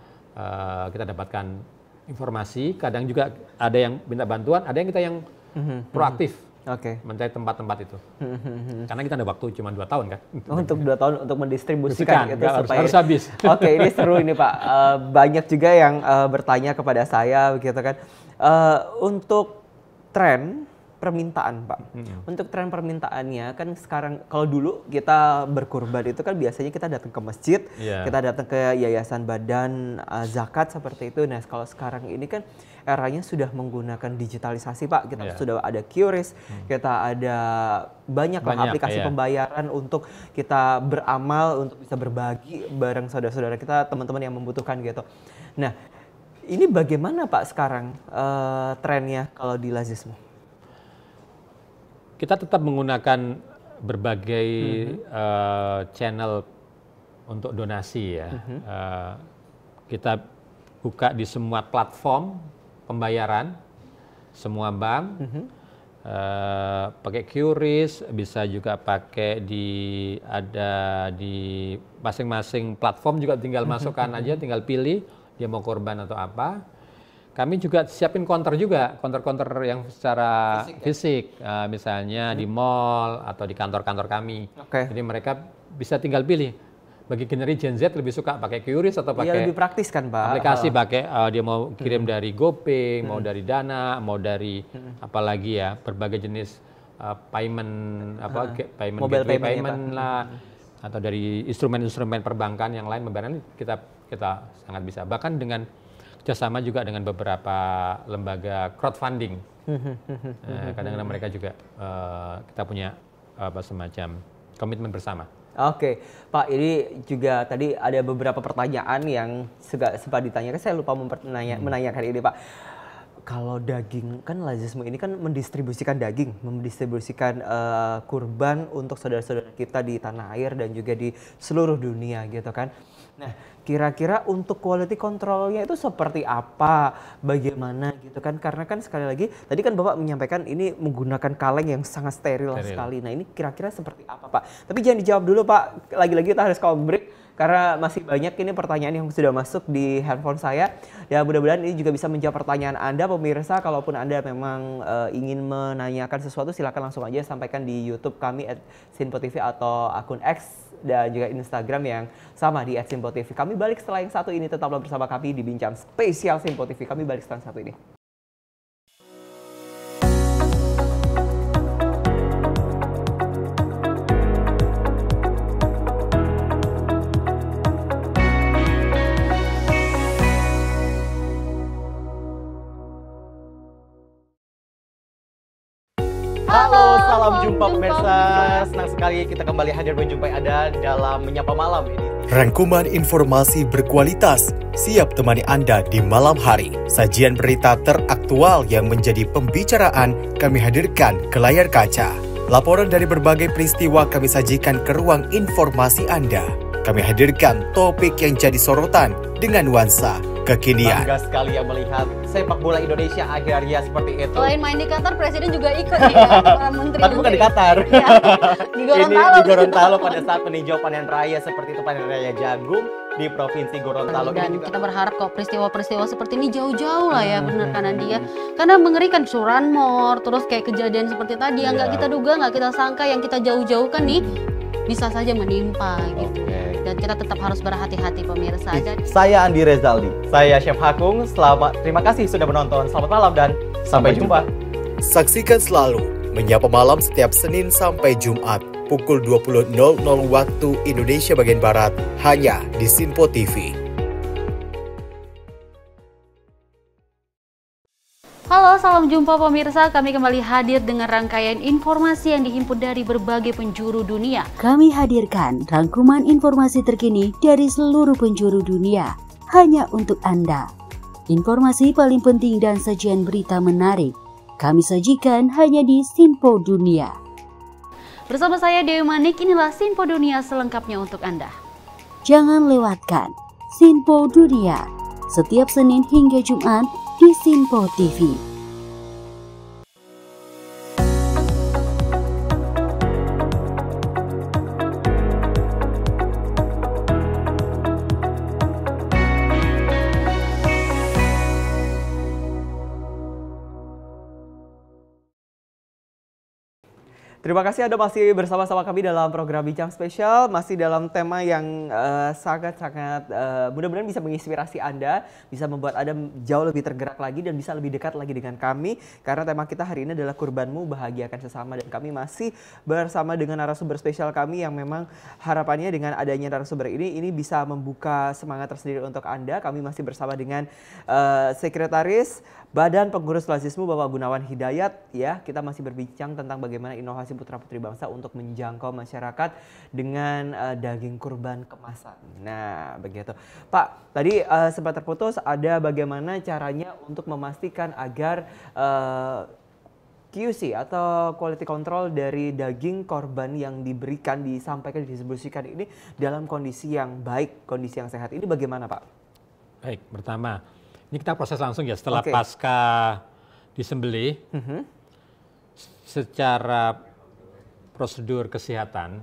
kita dapatkan informasi. Kadang juga ada yang minta bantuan, ada yang kita yang proaktif. Mencari tempat-tempat itu. Karena kita ada waktu cuma 2 tahun kan. Untuk 2 tahun untuk mendistribusikan itu supaya harus habis. Ini seru ini Pak. Banyak juga yang bertanya kepada saya begitu kan. Untuk tren permintaan Pak. Untuk tren permintaannya kan sekarang, kalau dulu kita berkurban itu kan biasanya kita datang ke masjid, kita datang ke yayasan badan zakat seperti itu. Nah, kalau sekarang ini kan eranya sudah menggunakan digitalisasi Pak. Kita sudah ada QRIS, kita ada banyak aplikasi pembayaran untuk kita beramal, untuk bisa berbagi bareng saudara-saudara kita, teman-teman yang membutuhkan gitu. Nah, ini bagaimana Pak sekarang trennya kalau di Lazismu? kita tetap menggunakan berbagai channel untuk donasi ya. Kita buka di semua platform pembayaran, semua bank, pakai QRIS, bisa juga pakai ada di masing-masing platform juga tinggal masukkan aja, tinggal pilih dia mau korban atau apa. Kami juga siapin counter juga, counter yang secara fisik misalnya di mall atau di kantor-kantor kami. Jadi mereka bisa tinggal pilih. Bagi generasi Gen Z lebih suka pakai QRIS atau pakai lebih praktis kan, Pak. Aplikasi pakai dia mau kirim dari GoPay, mau dari Dana, mau dari apalagi ya berbagai jenis payment payment Mobile gateway payment lah atau dari instrumen-instrumen perbankan yang lain pembayaran kita sangat bisa. Bahkan dengan kerjasama juga dengan beberapa lembaga crowdfunding. Kadang-kadang mereka juga kita punya semacam komitmen bersama. Oke, Pak, ini juga tadi ada beberapa pertanyaan yang sempat ditanyakan. Saya lupa menanyakan ini, Pak. Kalau daging, kan lazisme ini kan mendistribusikan daging, mendistribusikan kurban untuk saudara-saudara kita di tanah air dan juga di seluruh dunia gitu kan. Nah, kira-kira untuk quality controlnya itu seperti apa, bagaimana gitu kan? Karena kan sekali lagi, tadi kan Bapak menyampaikan ini menggunakan kaleng yang sangat steril sekali. Nah, ini kira-kira seperti apa, Pak? Tapi jangan dijawab dulu, Pak. Lagi-lagi kita harus break karena masih banyak ini pertanyaan yang sudah masuk di handphone saya. Ya, mudah-mudahan ini juga bisa menjawab pertanyaan Anda, pemirsa. Kalaupun Anda memang ingin menanyakan sesuatu, silakan langsung aja sampaikan di YouTube kami @sinpo.tv atau akun X dan juga Instagram yang sama di @sinpo.tv. Kami balik setelah yang satu ini, tetaplah bersama kami di Bincang Spesial Sinpo TV. Kami balik setelah yang satu ini. Halo, salam jumpa pemirsa. Senang sekali kita kembali hadir menjumpai Anda dalam Menyapa Malam ini. Rangkuman informasi berkualitas siap temani Anda di malam hari. Sajian berita teraktual yang menjadi pembicaraan kami hadirkan ke layar kaca. Laporan dari berbagai peristiwa kami sajikan ke ruang informasi Anda. Kami hadirkan topik yang jadi sorotan dengan nuansa kekinian. Bangga sekali ya melihat sepak bola Indonesia akhirnya seperti itu. Selain main di Qatar, Presiden juga ikut ya, para menteri. Tapi bukan di Qatar. Ya, di Gorontalo. Ini di Gorontalo pada saat meninjau panen raya seperti itu, panen raya jagung di Provinsi Gorontalo. Dan kita berharap kok peristiwa-peristiwa seperti ini jauh-jauh lah ya, benar kan dia. Karena mengerikan curanmor, terus kayak kejadian seperti tadi yang nggak kita duga, nggak kita sangka, yang kita jauh-jauhkan nih bisa saja menimpa gitu. Dan kita tetap harus berhati-hati pemirsa. Saya Andi Rezaldi, saya Chef Hakung. Terima kasih sudah menonton. Selamat malam dan sampai jumpa. Saksikan selalu Menyapa Malam setiap Senin sampai Jumat pukul 20.00 waktu Indonesia bagian Barat hanya di Sinpo TV. Halo, salam jumpa pemirsa. Kami kembali hadir dengan rangkaian informasi yang dihimpun dari berbagai penjuru dunia. Kami hadirkan rangkuman informasi terkini dari seluruh penjuru dunia hanya untuk Anda. Informasi paling penting dan sajian berita menarik kami sajikan hanya di Sinpo Dunia. Bersama saya Dewi Manik, inilah Sinpo Dunia selengkapnya untuk Anda. Jangan lewatkan Sinpo Dunia setiap Senin hingga Jumat di Sinpo TV. Terima kasih Anda masih bersama-sama kami dalam program Bincang Spesial, masih dalam tema yang sangat-sangat mudah-mudahan bisa menginspirasi Anda, bisa membuat Anda jauh lebih tergerak lagi dan bisa lebih dekat lagi dengan kami, karena tema kita hari ini adalah kurbanmu bahagiakan sesama, dan kami masih bersama dengan narasumber spesial kami yang memang harapannya dengan adanya narasumber ini bisa membuka semangat tersendiri untuk Anda. Kami masih bersama dengan Sekretaris Badan Pengurus Lazismu Bapak Gunawan Hidayat, ya. Kita masih berbincang tentang bagaimana inovasi putra-putri bangsa untuk menjangkau masyarakat dengan daging kurban kemasan. Nah, begitu. Pak, tadi sempat terputus, ada bagaimana caranya untuk memastikan agar QC atau quality control dari daging korban yang diberikan, disampaikan, didistribusikan ini dalam kondisi yang baik, kondisi yang sehat. Ini bagaimana Pak? Baik, pertama, ini kita proses langsung ya setelah pasca disembelih, secara prosedur kesehatan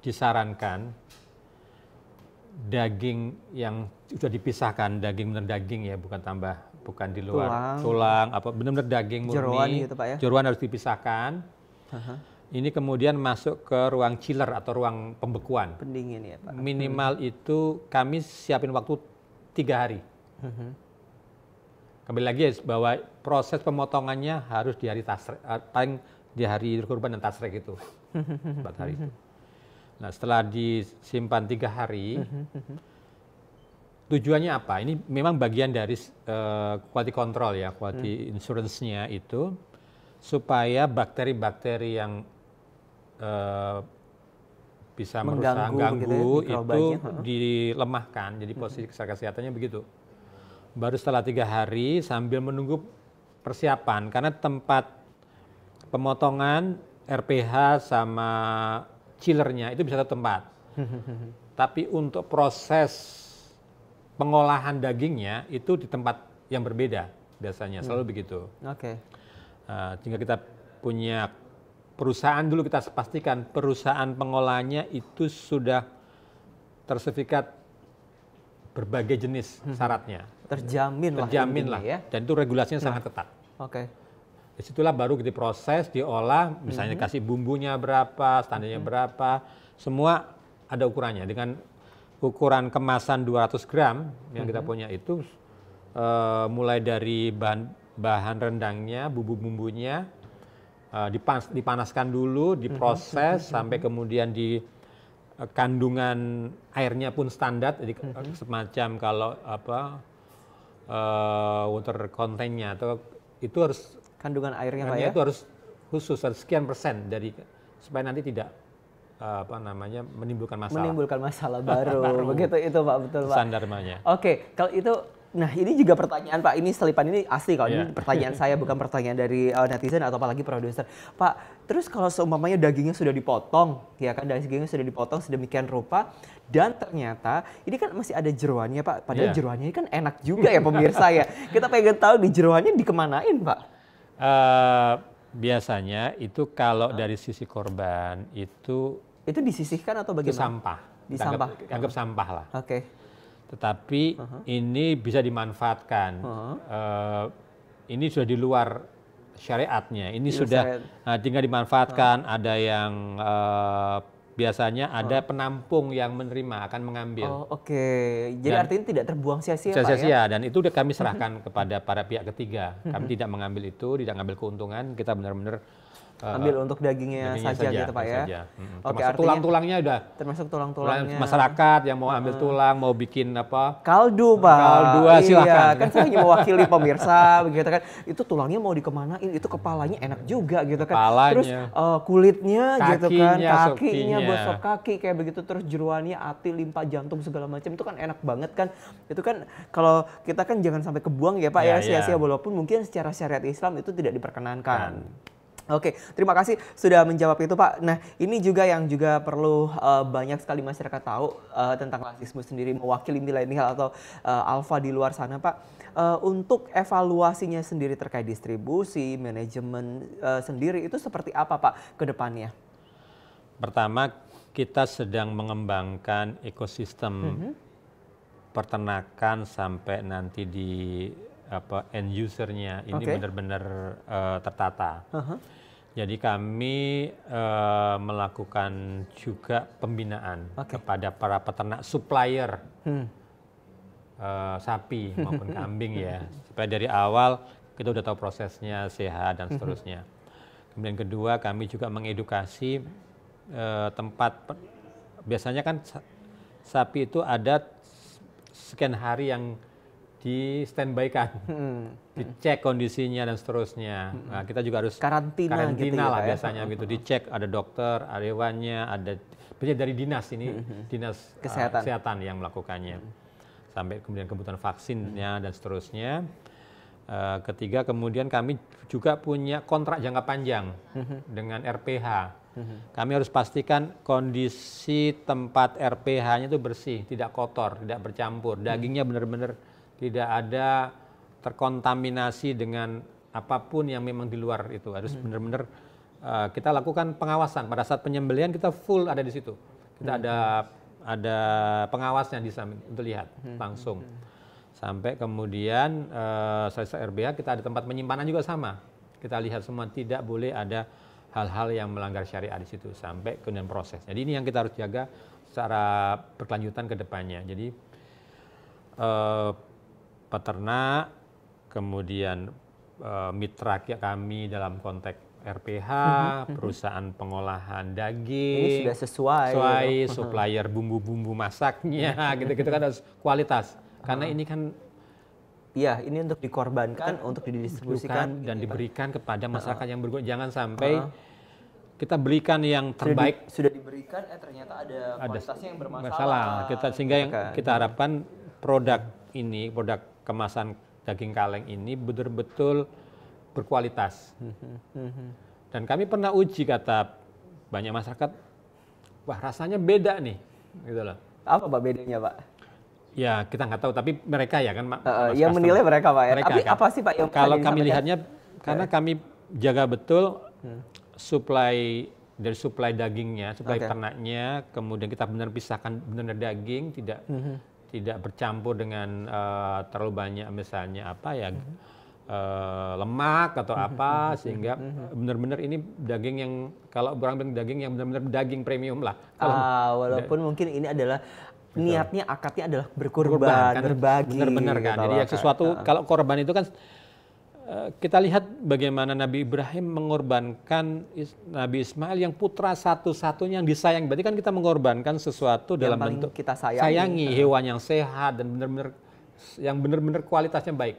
disarankan daging yang sudah dipisahkan, daging benar daging ya, bukan di luar tulang apa benar-benar daging murni, jeroan gitu Pak ya? Jeroan harus dipisahkan. Ini kemudian masuk ke ruang chiller atau ruang pembekuan. Pendingin ya Pak. Minimal itu kami siapin waktu 3 hari. Kembali lagi ya, bahwa proses pemotongannya harus di hari tasrek, paling di hari kurban dan tasrek itu 4 hari itu. Nah setelah disimpan 3 hari, tujuannya apa? Ini memang bagian dari quality control ya, quality insurance-nya itu supaya bakteri-bakteri yang bisa merusak, ganggu itu dilemahkan. Jadi posisi kesehatannya begitu. Baru setelah 3 hari sambil menunggu persiapan, karena tempat pemotongan, RPH sama chillernya itu bisa satu tempat. Tapi untuk proses pengolahan dagingnya itu di tempat yang berbeda biasanya, selalu begitu. Sehingga kita punya perusahaan dulu, kita pastikan perusahaan pengolahnya itu sudah tersertifikat berbagai jenis syaratnya. Terjamin lah ya. Dan itu regulasinya sangat ketat. Disitulah baru diproses, diolah, misalnya kasih bumbunya berapa, standarnya berapa, semua ada ukurannya. Dengan ukuran kemasan 200 gram yang kita punya itu mulai dari bahan rendangnya, bumbu-bumbunya dipanaskan dulu, diproses sampai kemudian di kandungan airnya pun standar, jadi semacam kalau water content-nya atau itu harus kandungan airnya Pak ya? Itu harus khusus, harus sekian persen dari supaya nanti tidak menimbulkan masalah baru. Begitu itu Pak, betul Pak. Standar namanya. Kalau itu, nah ini juga pertanyaan Pak, ini selipan ini asli kalau ini pertanyaan saya, bukan pertanyaan dari netizen atau apalagi produser. Pak, terus kalau seumpamanya dagingnya sudah dipotong, ya kan, dagingnya sudah dipotong sedemikian rupa, dan ternyata ini kan masih ada jeroannya Pak, padahal jeroannya ini kan enak juga ya pemirsa ya. Kita pengen tahu di jeroannya dikemanain Pak? Biasanya itu kalau dari sisi korban itu disisihkan atau bagaimana? Itu sampah. Anggap sampah lah. Tetapi ini bisa dimanfaatkan. Ini sudah di luar syariatnya. Ini sudah tinggal dimanfaatkan. Ada yang biasanya ada penampung yang menerima, akan mengambil. Jadi artinya tidak terbuang sia-sia Pak ya? Sia-sia, dan itu kami serahkan kepada para pihak ketiga. Kami tidak mengambil itu, tidak mengambil keuntungan, kita benar-benar ambil untuk dagingnya saja gitu Pak ya? Termasuk tulang-tulangnya udah. Termasuk tulang-tulangnya. Masyarakat yang mau ambil tulang, mau bikin apa? Kaldu Pak. Kaldu, silakan. Kan saya hanya mewakili pemirsa begitu kan. Itu tulangnya mau dikemanain, itu kepalanya enak juga gitu kan. Terus kulitnya gitu kan, kakinya buat sop kaki kayak begitu. Terus jeroannya, hati, limpa, jantung segala macam itu kan enak banget kan. Itu kan kalau kita kan jangan sampai kebuang ya Pak ya, sia-sia walaupun mungkin secara syariat Islam itu tidak diperkenankan. Terima kasih sudah menjawab itu Pak. Nah ini juga yang juga perlu banyak sekali masyarakat tahu tentang rasisme sendiri, mewakili milenial atau alfa di luar sana Pak. Untuk evaluasinya sendiri terkait distribusi, manajemen sendiri itu seperti apa Pak ke depannya? Pertama, kita sedang mengembangkan ekosistem peternakan sampai nanti di end usernya ini benar-benar tertata. Jadi kami melakukan juga pembinaan kepada para peternak supplier sapi maupun kambing ya, supaya dari awal kita udah tahu prosesnya sehat dan seterusnya. Kemudian kedua, kami juga mengedukasi tempat, biasanya kan sapi itu ada sekian hari yang di standby kan, dicek kondisinya dan seterusnya. Nah, kita juga harus karantina gitu ya, lah biasanya gitu, dicek ada dokter, ada hewannya, ada dari dinas ini, dinas kesehatan yang melakukannya, sampai kemudian kebutuhan vaksinnya dan seterusnya. Ketiga, kemudian kami juga punya kontrak jangka panjang dengan RPH. Kami harus pastikan kondisi tempat RPH-nya itu bersih, tidak kotor, tidak bercampur. Dagingnya benar-benar tidak ada terkontaminasi dengan apapun yang memang di luar itu. Harus benar-benar kita lakukan pengawasan. Pada saat penyembelihan kita full ada di situ. Kita ada pengawasnya di sana untuk lihat langsung. Sampai kemudian selesai RPH kita ada tempat penyimpanan juga sama. Kita lihat semua, tidak boleh ada hal-hal yang melanggar syariat di situ sampai kemudian proses. Jadi ini yang kita harus jaga secara berkelanjutan ke depannya. Jadi peternak, kemudian mitra kami dalam konteks RPH, perusahaan pengolahan daging, Ini sudah sesuai supplier bumbu-bumbu masaknya, gitu-gitu kan harus kualitas. Karena ini kan Iya, ini untuk dikorbankan, untuk didistribusikan dan diberikan kepada masyarakat yang berguna. Jangan sampai kita berikan yang terbaik. Sudah diberikan, ternyata ada kualitasnya yang bermasalah. Sehingga yang kita harapkan produk ini, produk kemasan daging kaleng ini betul-betul berkualitas. Dan kami pernah uji, kata banyak masyarakat, wah rasanya beda nih, gitu loh. Apa Pak bedanya Pak? Ya kita nggak tahu, tapi mereka ya kan, yang menilai mereka Pak ya. Tapi kan? apa sih Pak yang kalau kami lihatnya, karena kami jaga betul supply dagingnya, supply ternaknya, kemudian kita benar pisahkan benar daging, tidak bercampur dengan terlalu banyak misalnya apa ya lemak atau apa, sehingga benar-benar ini daging yang kalau orang bilang daging yang benar-benar daging premium lah. Walaupun mungkin ini adalah niatnya, akadnya adalah berkorban, kan, berbagi. Benar-benar kan. Jadi sesuatu kalau korban itu kan kita lihat bagaimana Nabi Ibrahim mengorbankan Nabi Ismail yang putra satu-satunya yang disayang. Berarti kan kita mengorbankan sesuatu dalam bentuk kita sayangi hewan yang sehat dan benar-benar kualitasnya baik.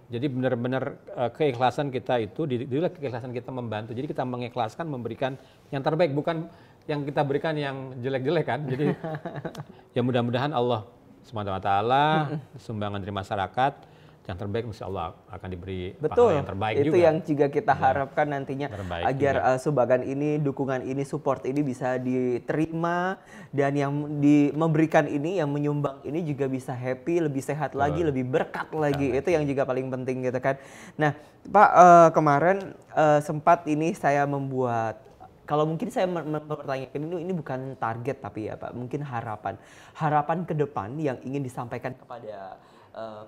Jadi benar-benar keikhlasan kita itu, itulah keikhlasan kita membantu. Jadi kita mengikhlaskan memberikan yang terbaik, bukan yang kita berikan yang jelek-jelek kan. Jadi ya mudah-mudahan Allah SWT sumbangan dari masyarakat yang terbaik, insya Allah akan diberi pahala yang terbaik itu juga. Yang juga kita harapkan nantinya agar sumbangan ini, dukungan ini, support ini bisa diterima, dan yang memberikan ini, yang menyumbang ini juga bisa happy, lebih sehat lagi, lebih berkat lagi. Itu yang juga paling penting gitu kan. Nah Pak, kemarin sempat ini saya membuat, kalau mungkin saya mempertanyakan ini bukan target tapi ya Pak, mungkin harapan ke depan yang ingin disampaikan kepada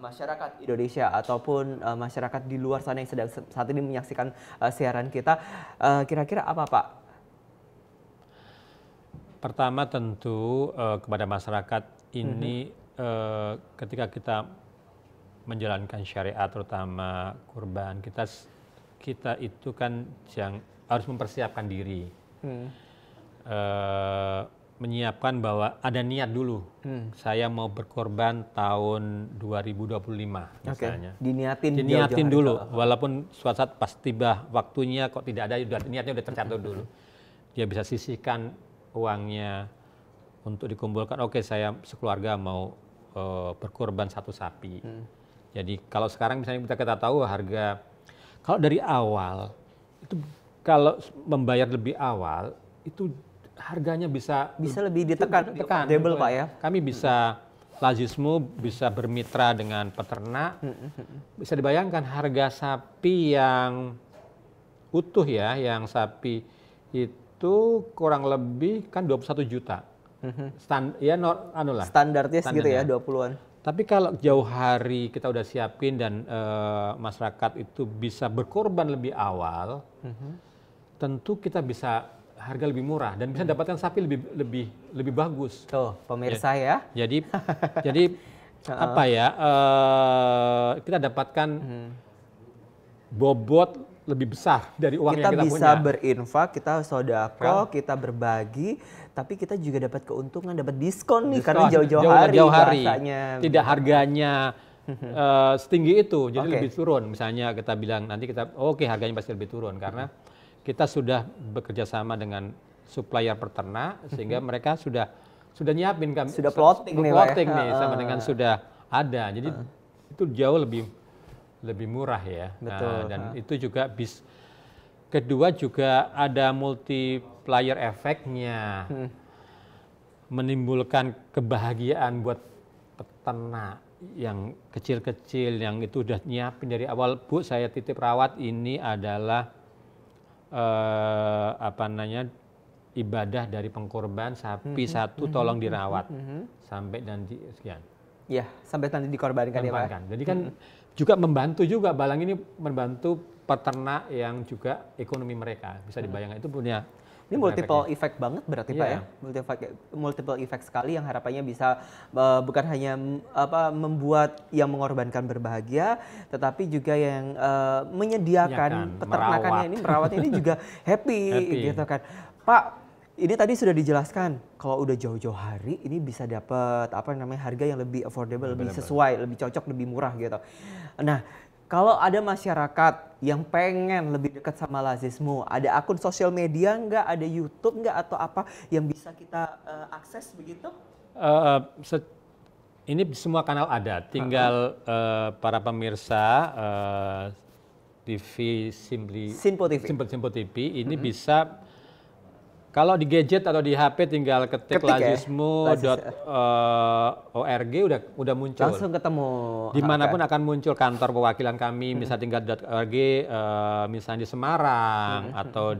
masyarakat Indonesia ataupun masyarakat di luar sana yang sedang saat ini menyaksikan siaran kita, kira-kira apa Pak? Pertama tentu kepada masyarakat ini ketika kita menjalankan syariat terutama kurban, kita itu kan harus mempersiapkan diri, menyiapkan bahwa ada niat dulu. Saya mau berkorban tahun 2025 misalnya. Diniatin dulu, walaupun suatu saat pas tiba waktunya kok tidak ada, niatnya udah tercatat dulu. Dia bisa sisihkan uangnya untuk dikumpulkan. Oke, saya sekeluarga mau berkorban satu sapi. Jadi kalau sekarang misalnya kita tahu harga, kalau dari awal itu, kalau membayar lebih awal itu harganya bisa lebih ditekan double Pak ya. Kami bisa lazismu bisa bermitra dengan peternak. Bisa dibayangkan harga sapi yang utuh ya, yang sapi itu kurang lebih kan 21 juta. Standarnya segitu ya, 20-an. Tapi kalau jauh hari kita udah siapin dan masyarakat itu bisa berkorban lebih awal, tentu kita bisa harga lebih murah dan bisa dapatkan sapi lebih bagus. Tuh, pemirsa ya. Jadi apa ya? Kita dapatkan bobot lebih besar dari uang yang kita punya. Kita bisa berinfak, kita sodako, kita berbagi, tapi kita juga dapat keuntungan, dapat diskon nih karena jauh-jauh hari. Tidak harganya setinggi itu, jadi lebih turun. Misalnya kita bilang nanti kita harganya pasti lebih turun karena kita sudah bekerja sama dengan supplier peternak sehingga mereka sudah nyiapin kan, sudah plotting nih sama dengan sudah ada. Jadi itu jauh lebih murah ya. Betul. Dan itu juga kedua juga ada multiplier efeknya, menimbulkan kebahagiaan buat peternak yang kecil-kecil yang itu udah nyiapin dari awal. Bu, saya titip rawat, ini adalah ibadah dari pengkorban sapi satu, tolong dirawat sampai nanti sekian. Ya, sampai nanti dikorbankan ya Pak. Jadi kan juga membantu juga, Balang ini membantu peternak yang juga ekonomi mereka bisa dibayangkan itu punya. Ini multiple effect banget berarti Pak ya, multiple effect sekali yang harapannya bisa bukan hanya membuat yang mengorbankan berbahagia, tetapi juga yang menyediakan peternakannya ini, merawatnya ini juga happy gitu kan. Pak, ini tadi sudah dijelaskan kalau udah jauh-jauh hari ini bisa dapat harga yang lebih affordable, lebih sesuai, lebih cocok, lebih murah gitu. Nah, kalau ada masyarakat yang pengen lebih dekat sama Lazismu, ada akun sosial media nggak, ada YouTube nggak, atau apa yang bisa kita akses begitu? Ini semua kanal ada, tinggal para pemirsa TV Sinpo TV ini bisa. Kalau di gadget atau di HP tinggal ketik lazismu.org udah muncul. Langsung ketemu. Dimanapun akan muncul kantor perwakilan kami, misalnya tinggal .org, misalnya di Semarang atau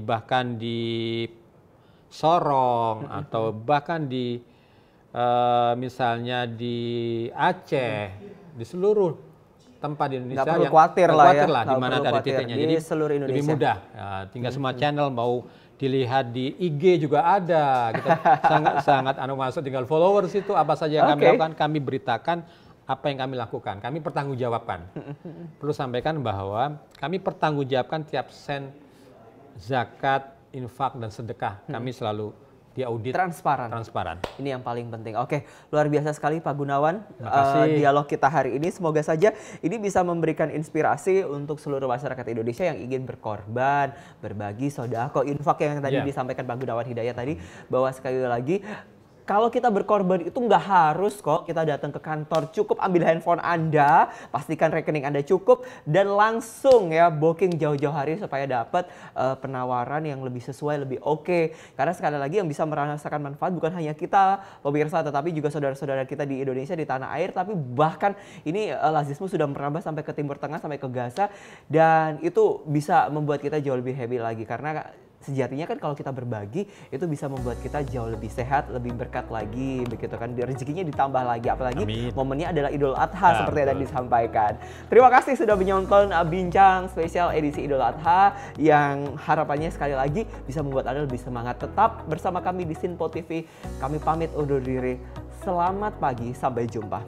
bahkan di Sorong atau bahkan di misalnya di Aceh, di seluruh tempat di Indonesia. Nggak perlu khawatir lah, di mana ada titiknya. Jadi seluruh Indonesia. lebih mudah. Tinggal semua channel mau dilihat di IG juga ada. Kita sangat masuk, tinggal followers itu apa saja yang kami lakukan, kami beritakan apa yang kami lakukan. Kami pertanggungjawabkan. Perlu sampaikan bahwa kami pertanggungjawabkan tiap sen zakat, infak dan sedekah. Kami selalu diaudit transparan. Ini yang paling penting. Oke, luar biasa sekali Pak Gunawan dialog kita hari ini. Semoga saja ini bisa memberikan inspirasi untuk seluruh masyarakat Indonesia yang ingin berkorban, berbagi, sodako, infak yang tadi disampaikan Pak Gunawan Hidayat tadi, bahwa sekali lagi kalau kita berkorban itu nggak harus kok kita datang ke kantor, cukup ambil handphone Anda, pastikan rekening Anda cukup, dan langsung ya booking jauh-jauh hari supaya dapat penawaran yang lebih sesuai, lebih oke. Karena sekali lagi yang bisa merasakan manfaat bukan hanya kita pemirsa, tetapi juga saudara-saudara kita di Indonesia, di tanah air, tapi bahkan ini Lazismu sudah merambah sampai ke Timur Tengah, sampai ke Gaza, dan itu bisa membuat kita jauh lebih happy lagi. Karena sejatinya kan kalau kita berbagi itu bisa membuat kita jauh lebih sehat, lebih berkat lagi, begitu kan, rezekinya ditambah lagi, apalagi momennya adalah Idul Adha seperti yang tadi disampaikan. Terima kasih sudah menonton bincang spesial edisi Idul Adha yang harapannya sekali lagi bisa membuat Anda lebih semangat. Tetap bersama kami di Sinpo TV. Kami pamit undur diri. Selamat pagi, sampai jumpa.